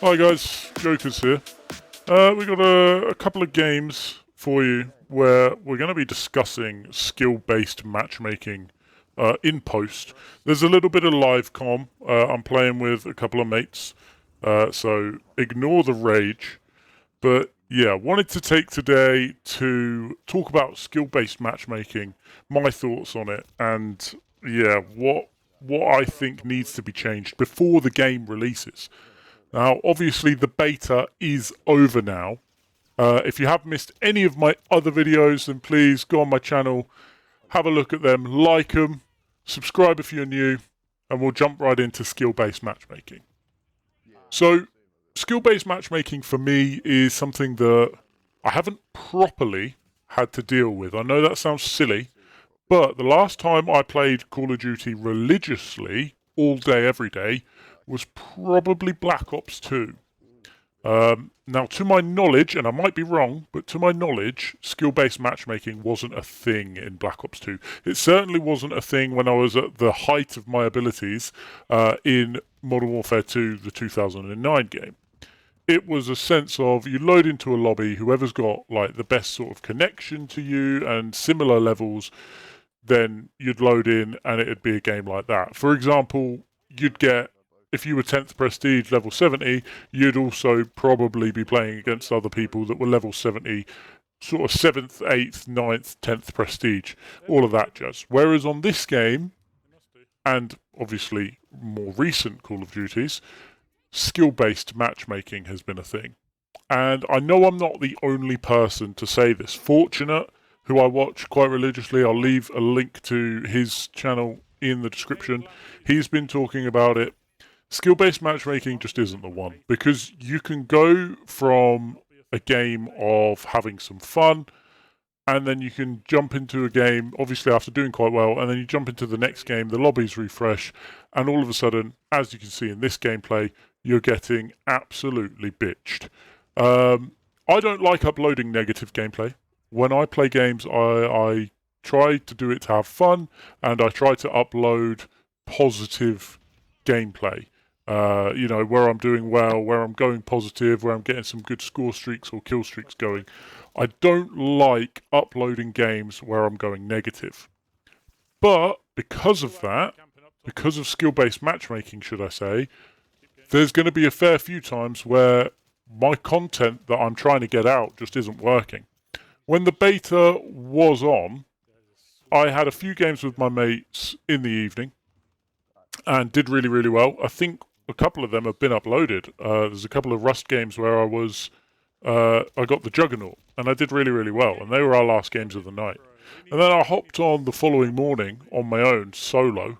Hi guys, Joker's here. We've got a couple of games for you where we're going to be discussing skill-based matchmaking in post. There's a little bit of live com. I'm playing with a couple of mates, so ignore the rage. But yeah, wanted to take today to talk about skill-based matchmaking, my thoughts on it, and yeah, what I think needs to be changed before the game releases. Now, obviously, the beta is over now. If you have missed any of my other videos, then please go on my channel, have a look at them, like them, subscribe if you're new, and we'll jump right into skill-based matchmaking. So, skill-based matchmaking for me is something that I haven't properly had to deal with. I know that sounds silly, but the last time I played Call of Duty religiously, all day, every day, was probably Black Ops 2. Now, to my knowledge, and I might be wrong, but to my knowledge, skill-based matchmaking wasn't a thing in Black Ops 2. It certainly wasn't a thing when I was at the height of my abilities in Modern Warfare 2, the 2009 game. It was a sense of you load into a lobby, whoever's got like the best sort of connection to you and similar levels, then you'd load in and it'd be a game like that. For example, you'd get, if you were 10th Prestige level 70, you'd also probably be playing against other people that were level 70, sort of 7th, 8th, 9th, 10th Prestige, all of that jazz. Whereas on this game, and obviously more recent Call of Duties, skill-based matchmaking has been a thing. And I know I'm not the only person to say this. Fortunate, who I watch quite religiously, I'll leave a link to his channel in the description. He's been talking about it. Skill-based matchmaking just isn't the one, because you can go from a game of having some fun, and then you can jump into a game, obviously after doing quite well, and then you jump into the next game, the lobbies refresh, and all of a sudden, as you can see in this gameplay, you're getting absolutely bitched. I don't like uploading negative gameplay. When I play games, I try to do it to have fun, and I try to upload positive gameplay. Where I'm doing well, where I'm going positive, where I'm getting some good score streaks or kill streaks going. I don't like uploading games where I'm going negative. But because of that, because of skill-based matchmaking, should I say, there's going to be a fair few times where my content that I'm trying to get out just isn't working. When the beta was on, I had a few games with my mates in the evening and did really, really well. I think a couple of them have been uploaded. There's a couple of Rust games where I got the Juggernaut, and I did really, really well, and they were our last games of the night. And then I hopped on the following morning on my own, solo,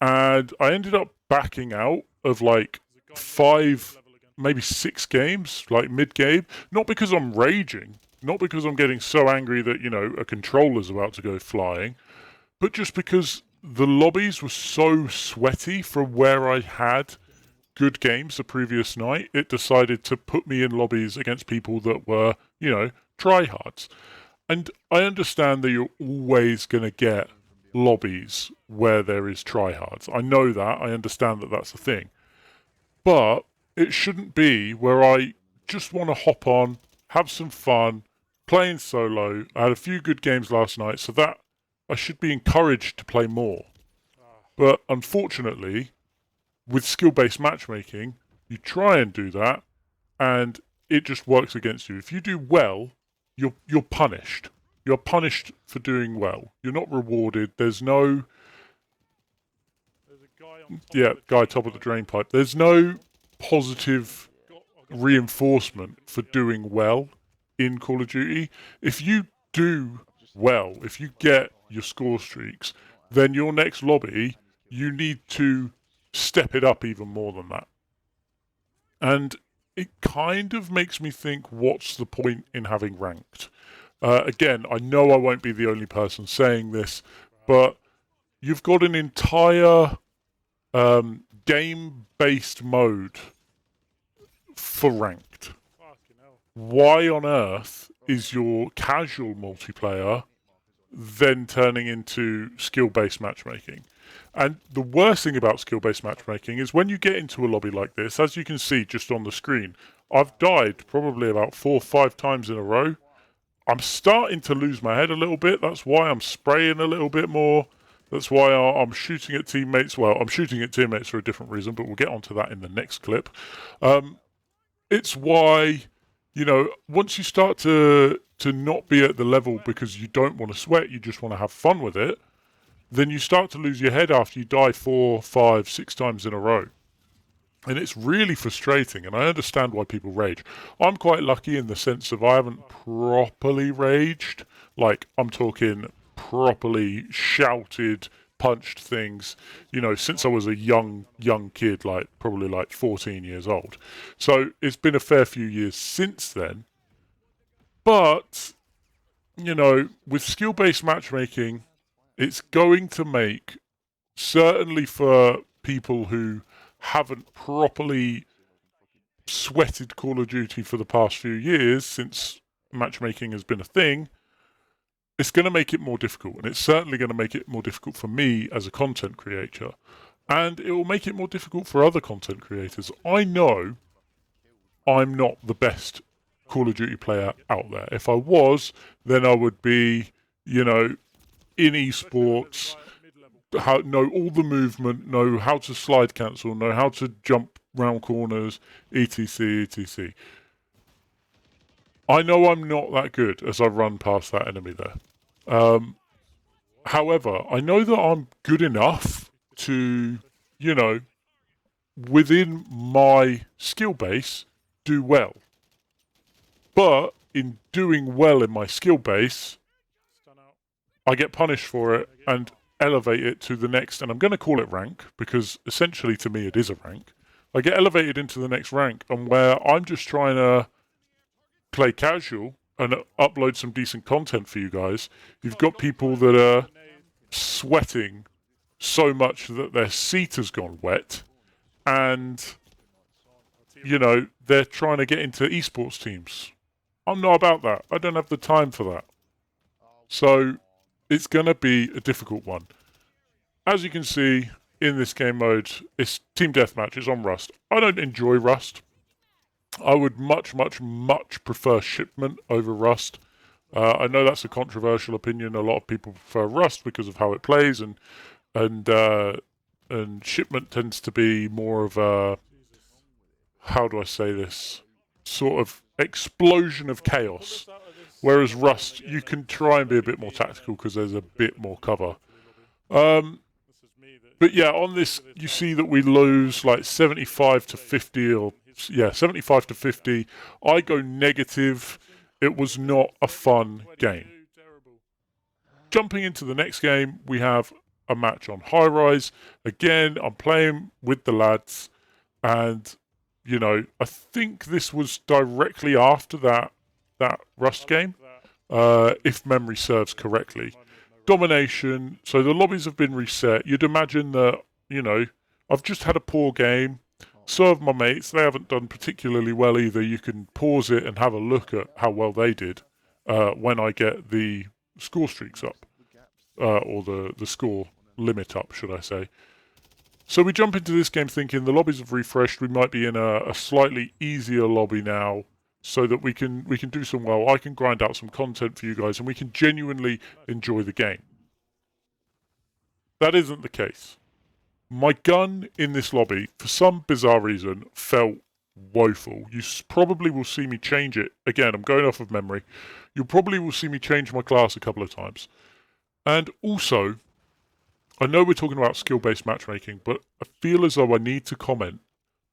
and I ended up backing out of like 5, maybe 6 games, like mid-game, not because I'm raging, not because I'm getting so angry that, a controller's about to go flying, but just because the lobbies were so sweaty from where I had good games the previous night. It decided to put me in lobbies against people that were, tryhards. And I understand that you're always going to get lobbies where there is tryhards. I know that. I understand that that's a thing. But it shouldn't be where I just want to hop on, have some fun, playing solo. I had a few good games last night, so that I should be encouraged to play more. But unfortunately, with skill-based matchmaking, you try and do that, and it just works against you. If you do well, you're punished. You're punished for doing well. You're not rewarded. There's no... guy top of the drain pipe. There's no positive reinforcement for doing well in Call of Duty. If you do well, if you get your score streaks, then your next lobby, you need to step it up even more than that. And it kind of makes me think, what's the point in having ranked? Again, I know I won't be the only person saying this, but you've got an entire game-based mode for ranked. Why on earth is your casual multiplayer then turning into skill-based matchmaking? And the worst thing about skill-based matchmaking is when you get into a lobby like this, as you can see just on the screen, I've died probably about 4 or 5 times in a row. I'm starting to lose my head a little bit. That's why I'm spraying a little bit more. That's why I'm shooting at teammates. Well, I'm shooting at teammates for a different reason, but we'll get onto that in the next clip. It's why, once you start to not be at the level because you don't want to sweat, you just want to have fun with it, then you start to lose your head after you die 4, 5, 6 times in a row. And it's really frustrating, and I understand why people rage. I'm quite lucky in the sense of I haven't properly raged. Like, I'm talking properly shouted, punched things, since I was a young kid, like probably like 14 years old. So it's been a fair few years since then. But, with skill-based matchmaking, it's going to make, certainly for people who haven't properly sweated Call of Duty for the past few years, since matchmaking has been a thing, it's going to make it more difficult. And it's certainly going to make it more difficult for me as a content creator. And it will make it more difficult for other content creators. I know I'm not the best Call of Duty player out there. If I was, then I would be, in esports, know all the movement, know how to slide cancel, know how to jump round corners, etc, etc. I know I'm not that good as I run past that enemy there. However, I know that I'm good enough to, within my skill base, do well. But in doing well in my skill base, I get punished for it and elevate it to the next, and I'm going to call it rank, because essentially to me it is a rank. I get elevated into the next rank, and where I'm just trying to play casual and upload some decent content for you guys, you've got people that are sweating so much that their seat has gone wet, and, they're trying to get into esports teams. I'm not about that. I don't have the time for that. So it's going to be a difficult one. As you can see, in this game mode, it's team deathmatch. It's on Rust. I don't enjoy Rust. I would much, much, much prefer Shipment over Rust. I know that's a controversial opinion. A lot of people prefer Rust because of how it plays, and Shipment tends to be more of a, how do I say this, sort of explosion of chaos. Whereas Rust, you can try and be a bit more tactical because there's a bit more cover. But yeah, on this, you see that we lose like 75 to 50, or 75 to 50. I go negative. It was not a fun game. Jumping into the next game, we have a match on High Rise. Again, I'm playing with the lads, and I think this was directly after that Rust game, if memory serves correctly. Domination. So the lobbies have been reset. You'd imagine that, I've just had a poor game. So have my mates. They haven't done particularly well either. You can pause it and have a look at how well they did when I get the score streaks up, or the score limit up, should I say. So we jump into this game thinking the lobbies have refreshed. We might be in a slightly easier lobby now, so that we can do some well. I can grind out some content for you guys, and we can genuinely enjoy the game. That isn't the case. My gun in this lobby, for some bizarre reason, felt woeful. You probably will see me change it. Again, I'm going off of memory. You probably will see me change my class a couple of times. And also, I know we're talking about skill-based matchmaking, but I feel as though I need to comment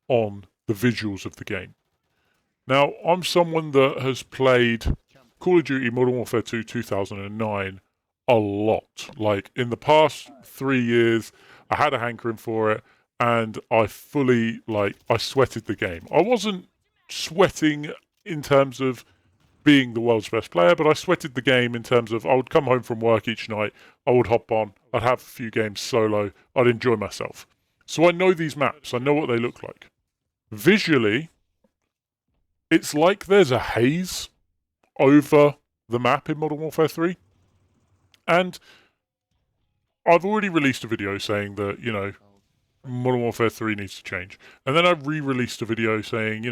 on the visuals of the game. Now, I'm someone that has played Call of Duty Modern Warfare 2 2009 a lot. Like, in the past 3 years, I had a hankering for it, and I sweated the game. I wasn't sweating in terms of being the world's best player, but I sweated the game in terms of I would come home from work each night, I would hop on, I'd have a few games solo, I'd enjoy myself. So I know these maps, I know what they look like. Visually, it's like there's a haze over the map in Modern Warfare 3. And I've already released a video saying that, Modern Warfare 3 needs to change. And then I re-released a video saying,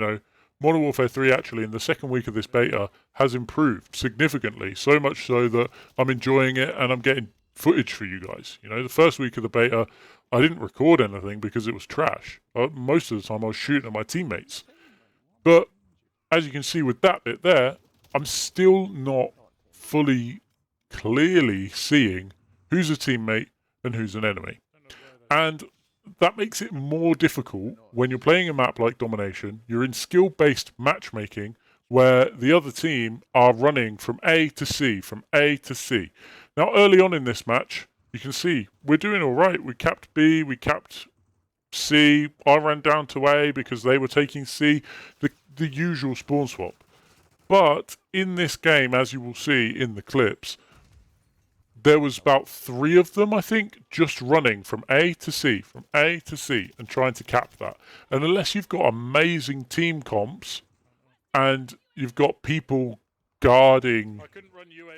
Modern Warfare 3 actually in the second week of this beta has improved significantly, so much so that I'm enjoying it and I'm getting footage for you guys. The first week of the beta, I didn't record anything because it was trash. Most of the time I was shooting at my teammates. But as you can see with that bit there, I'm still not fully clearly seeing who's a teammate and who's an enemy. And that makes it more difficult when you're playing a map like Domination. You're in skill-based matchmaking where the other team are running from A to C, from A to C. Now, early on in this match, you can see we're doing all right. We capped B, we capped C. I ran down to A because they were taking C, the usual spawn swap. But in this game, as you will see in the clips, there was about 3 of them, I think, just running from A to C, from A to C, and trying to cap that. And unless you've got amazing team comps and you've got people guarding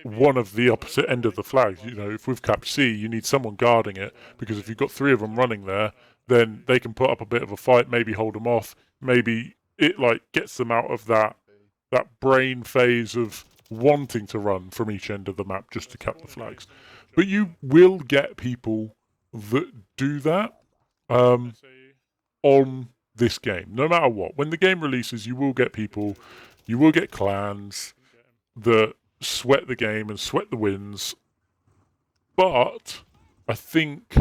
one of the opposite end of the flags, if we've capped C, you need someone guarding it, because if you've got 3 of them running there, then they can put up a bit of a fight, maybe hold them off, maybe it gets them out of that brain phase of wanting to run from each end of the map just to cap the flags. But you will get people that do that on this game, no matter what. When the game releases, you will get people, you will get clans that sweat the game and sweat the wins. But I think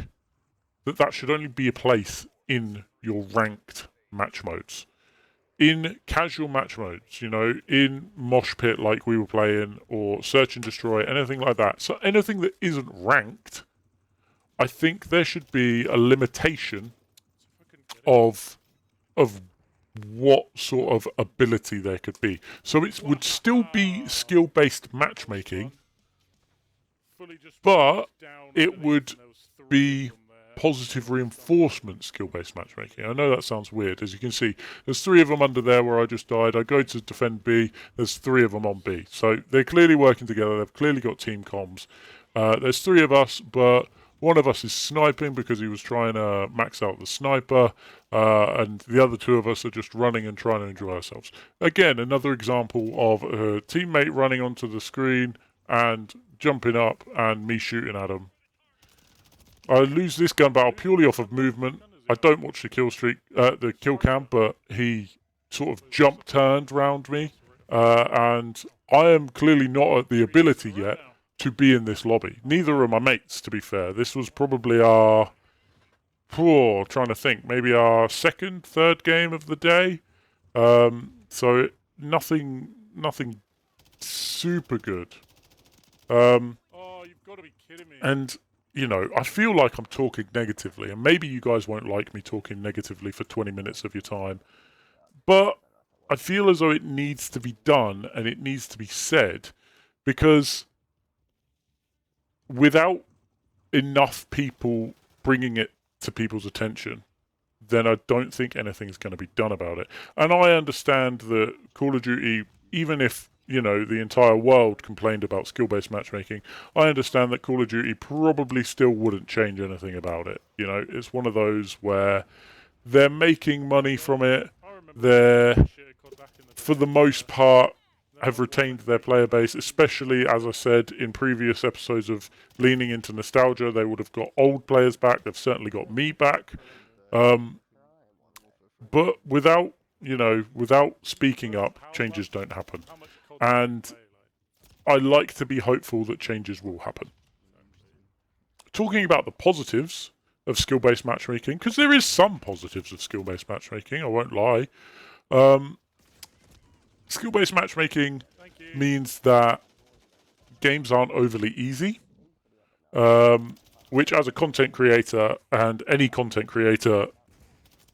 that should only be a place in your ranked match modes. In casual match modes, in Mosh Pit like we were playing, or Search and Destroy, anything like that. So anything that isn't ranked, I think there should be a limitation of what sort of ability there could be. So it would still be skill-based matchmaking, but it would be positive reinforcement skill-based matchmaking. I know that sounds weird. As you can see, there's 3 of them under there where I just died. I go to defend B. There's 3 of them on B. So they're clearly working together. They've clearly got team comms. There's 3 of us, but one of us is sniping because he was trying to max out the sniper, and the other 2 of us are just running and trying to enjoy ourselves. Again, another example of a teammate running onto the screen and jumping up and me shooting at him. I lose this gun battle purely off of movement. I don't watch the the kill cam, but he sort of turned round me, and I am clearly not at the ability yet to be in this lobby. Neither are my mates, to be fair. This was probably our, trying to think, maybe our second, third game of the day. So nothing super good. Oh, you've got to be kidding me. And I feel like I'm talking negatively, and maybe you guys won't like me talking negatively for 20 minutes of your time, but I feel as though it needs to be done and it needs to be said, because without enough people bringing it to people's attention, then I don't think anything's going to be done about it. And I understand that Call of Duty, even if the entire world complained about skill-based matchmaking, I understand that Call of Duty probably still wouldn't change anything about it. It's one of those where they're making money from it. They're, for the most part, have retained their player base, especially, as I said in previous episodes of leaning into nostalgia. They would have got old players back. They've certainly got me back. But without speaking up, changes don't happen. And I like to be hopeful that changes will happen. Talking about the positives of skill-based matchmaking, because there is some positives of skill-based matchmaking, I won't lie. Skill-based matchmaking means that games aren't overly easy, which as a content creator, and any content creator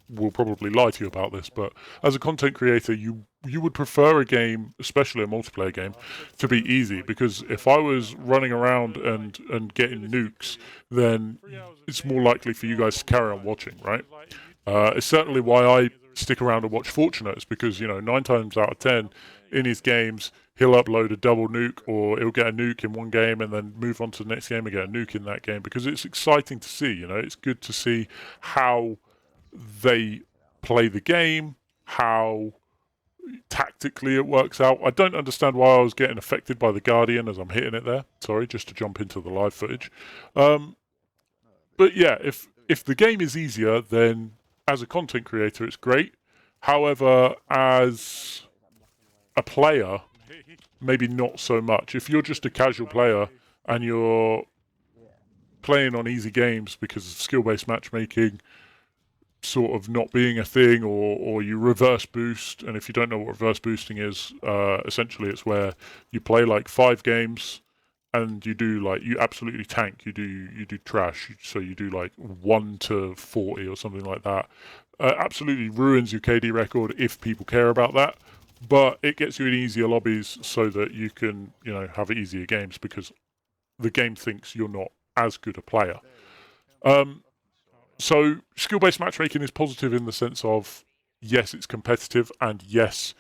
will probably lie to you about this, but as a content creator, you would prefer a game, especially a multiplayer game, to be easy, because if I was running around and getting nukes, then it's more likely for you guys to carry on watching, right? It's certainly why I stick around and watch Fortunates, because 9 times out of 10 in his games he'll upload a double nuke, or he'll get a nuke in one game and then move on to the next game and get a nuke in that game, because it's exciting to see. You know, it's good to see how they play the game, how tactically it works out. I don't understand why I was getting affected by the Guardian as I'm hitting it there. Sorry, just to jump into the live footage. But yeah, if the game is easier, then as a content creator, it's great. However, as a player, maybe not so much. If you're just a casual player and you're playing on easy games because of skill-based matchmaking sort of not being a thing, or you reverse boost, and if you don't know what reverse boosting is, essentially it's where you play like 5 games and you do like, you absolutely tank, you do trash, so you do like 1 to 40 or something like that. Absolutely ruins your KD record if people care about that, but it gets you in easier lobbies so that you can, you know, have easier games because the game thinks you're not as good a player. So skill-based matchmaking is positive in the sense of, yes, it's competitive, and yes,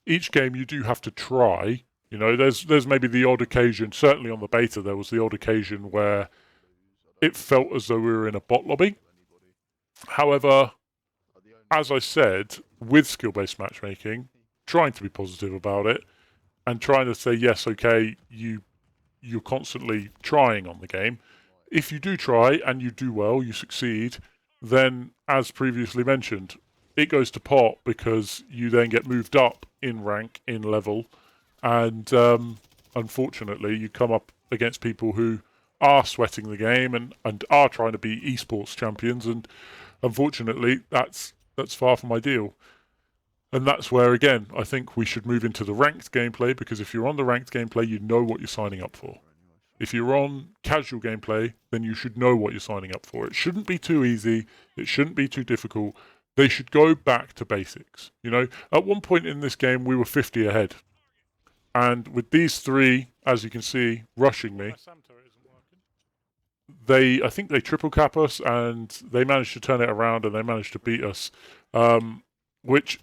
each game you do have to try. You know, there's maybe the odd occasion, certainly on the beta, there was the odd occasion where it felt as though we were in a bot lobby. However, as I said, with skill-based matchmaking, trying to be positive about it and trying to say, yes, okay, you're constantly trying on the game. If you do try and you do well, you succeed, then, as previously mentioned, it goes to pot because you then get moved up in rank, in level, and unfortunately you come up against people who are sweating the game and are trying to be esports champions, and unfortunately that's far from ideal. And that's where, again, I think we should move into the ranked gameplay, because if you're on the ranked gameplay, you know what you're signing up for. If you're on casual gameplay, then you should know what you're signing up for. It shouldn't be too easy. It shouldn't be too difficult. They should go back to basics. You know, at one point in this game, we were 50 ahead. And with these 3, as you can see, rushing me, I think they triple cap us, and they managed to turn it around, and they managed to beat us, which,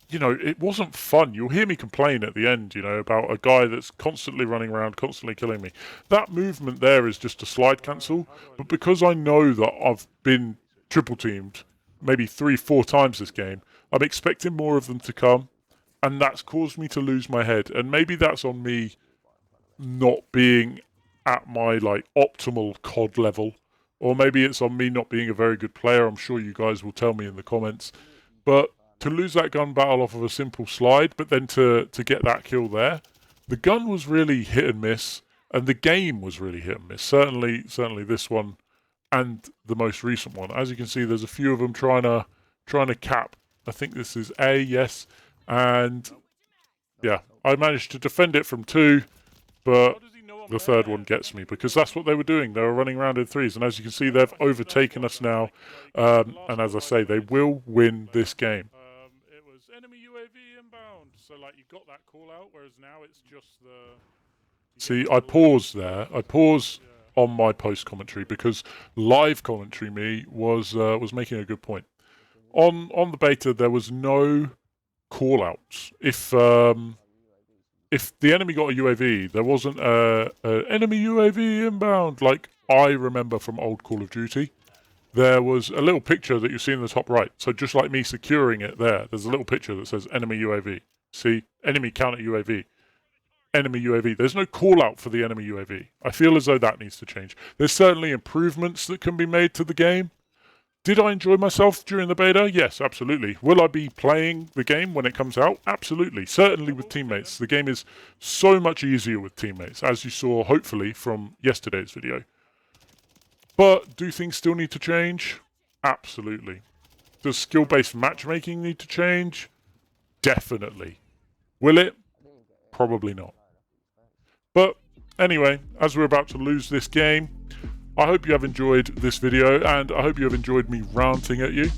you know, it wasn't fun. You'll hear me complain at the end, you know, about a guy that's constantly running around, constantly killing me. That movement there is just a slide cancel, but because I know that I've been triple teamed maybe 3-4 times this game, I'm expecting more of them to come, and that's caused me to lose my head. And maybe that's on me not being at my like optimal COD level, or maybe it's on me not being a very good player. I'm sure you guys will tell me in the comments, but to lose that gun battle off of a simple slide, but then to get that kill there, the gun was really hit and miss, and the game was really hit and miss. Certainly this one, and the most recent one. As you can see, there's a few of them trying to cap. I think this is A, yes, and yeah, I managed to defend it from 2, but the 3rd one gets me, because that's what they were doing. They were running around in 3s, and as you can see, they've overtaken us now, and as I say, they will win this game. Enemy UAV inbound. So like you got that call out, whereas now it's just the. See, I pause there. I pause on my post commentary because live commentary me was making a good point. On the beta, there was no call outs. If the enemy got a UAV, there wasn't a enemy UAV inbound like I remember from old Call of Duty. There was a little picture that you see in the top right. So just like me securing it there's a little picture that says enemy UAV. See, enemy counter UAV. Enemy UAV. There's no call out for the enemy UAV. I feel as though that needs to change. There's certainly improvements that can be made to the game. Did I enjoy myself during the beta? Yes, absolutely. Will I be playing the game when it comes out? Absolutely. Certainly with teammates. The game is so much easier with teammates, as you saw, hopefully, from yesterday's video. But do things still need to change? Absolutely. Does skill-based matchmaking need to change? Definitely. Will it? Probably not. But anyway, as we're about to lose this game, I hope you have enjoyed this video, and I hope you have enjoyed me ranting at you.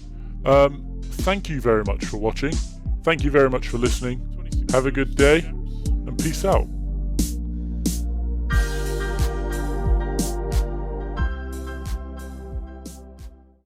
Thank you very much for watching. Thank you very much for listening. Have a good day, and peace out.